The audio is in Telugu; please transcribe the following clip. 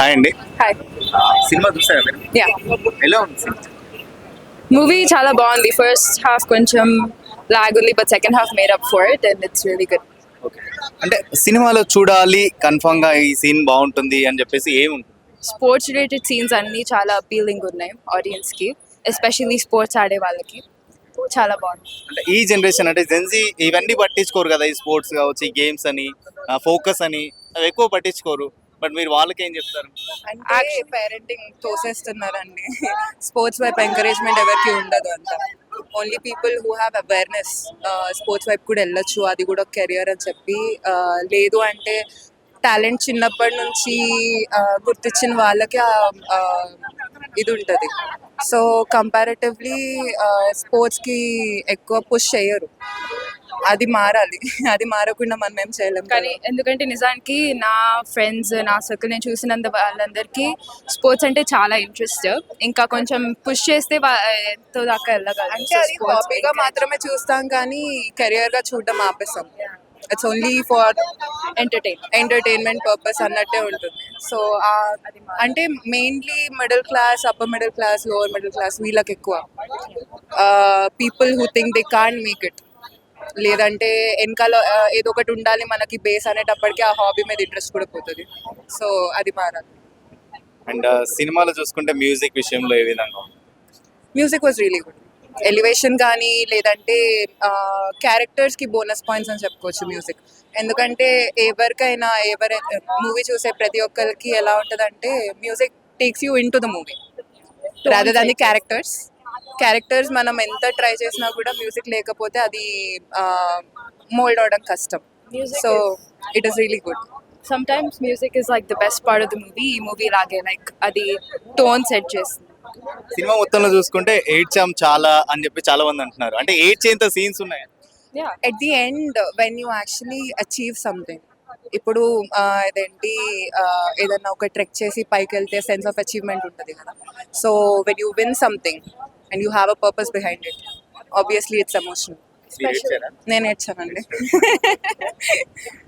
హాయ్ అండి. హాయ్. సినిమా చూసారా మీరు? యా, ఎలా ఉంది సినిమా? మూవీ చాలా బాగుంది. ఫస్ట్ హాఫ్ కొంచెం లాగ్ ఉంది, but second half made up for it and it's really good. అంటే సినిమాలో చూడాలి కన్ఫర్మ్ గా ఈ సీన్ బాగుంటుంది అని చెప్పేసి ఏముంటుంది? స్పోర్ట్స్ రిలేటెడ్ సీన్స్ అన్నీ చాలా అపీలింగ్ ఉన్నాయి ఆడియన్స్ కి, ఎస్పెషల్లీ స్పోర్ట్స్ ఆడే వాళ్ళకి. చాలా బాగుంది. అంటే ఈ జనరేషన్ అంటే జెన్జీ ఇవన్నీ పట్టించుకోరు కదా, ఈ స్పోర్ట్స్ కావచ్చు, ఈ గేమ్స్ అని, ఫోకస్ అని అవి ఎక్కువ పట్టించుకోరు. బట్ మీరు వాళ్ళకి ఏం చెప్తారు? అంటే పేరెంటింగ్ తోసేస్తున్నారండి. స్పోర్ట్స్ వైపు ఎంకరేజ్మెంట్ ఎవరికి ఉండదు అంత. Only people who have awareness sports వైపు కూడా వెళ్ళొచ్చు, అది కూడా కెరియర్ అని చెప్పి. లేదు అంటే టాలెంట్ చిన్నప్పటి నుంచి గుర్తించిన వాళ్ళకి ఇది ఉంటుంది. సో కంపారిటివ్లీ స్పోర్ట్స్కి ఎక్కువ పుష్ చేయరు. అది మారాలి. అది మారకుండా మనం ఏం చేయలేం కానీ ఎందుకంటే నిజానికి నా ఫ్రెండ్స్, నా సర్కిల్ నేను చూసినంత వాళ్ళందరికీ స్పోర్ట్స్ అంటే చాలా ఇంట్రెస్ట్. ఇంకా కొంచెం పుష్ చేస్తే ఎంతో దాకా వెళ్ళగలరు. అంటే అది హాబీగా మాత్రమే చూస్తాం కానీ కెరియర్ గా చూడడం ఆపేస్తాం. It's only for entertainment purpose అన్నట్టే ఉంటుంది. సో అంటే mainly middle class, upper middle class, lower middle class వీళ్ళకి ఎక్కువ people who think they can't make it, లేదంటే వెనకాల ఏదో ఒకటి ఉండాలి మనకి బేస్ అనేటప్పటికి ఆ హాబీ మీద ఇంట్రెస్ట్ కూడా పోతుంది. సో అది మారాలి. అండ్ సినిమాలో చూసుకుంటే మ్యూజిక్ విషయంలో ఏ విధంగా ఉంది? Music was really good. Elevation కానీ లేదంటే క్యారెక్టర్స్కి బోనస్ పాయింట్స్ అని చెప్పుకోవచ్చు మ్యూజిక్. ఎందుకంటే ఎవరికైనా మూవీ చూసే ప్రతి ఒక్కరికి ఎలా ఉంటుందంటే music takes you in to the movie rather than the characters మనం ఎంత ట్రై చేసినా కూడా మ్యూజిక్ లేకపోతే అది మోల్డ్ అవడం కష్టం. So it is really good. Sometimes music is like the best part of the movie. ఈ మూవీ లాగే లైక్ అది టోన్ సెట్ చేస్తుంది. సినిమా మొత్తంలో చూసుకుంటే ఏడ్చాం చాలా అని చెప్పి చాలా మంది అంటున్నారు. అంటే ఏడ్చేంత సీన్స్ ఉన్నాయి. At the end when you actually achieve something, ఇప్పుడు ఇదేంటి ఏదన్నా ఒక ట్రెక్ చేసి పైకి వెళ్తే సెన్స్ ఆఫ్ అచీవ్మెంట్ ఉంటుంది కదా. So when you win something and you have a purpose behind it, obviously it's emotional. నేను ఏడ్చానండి.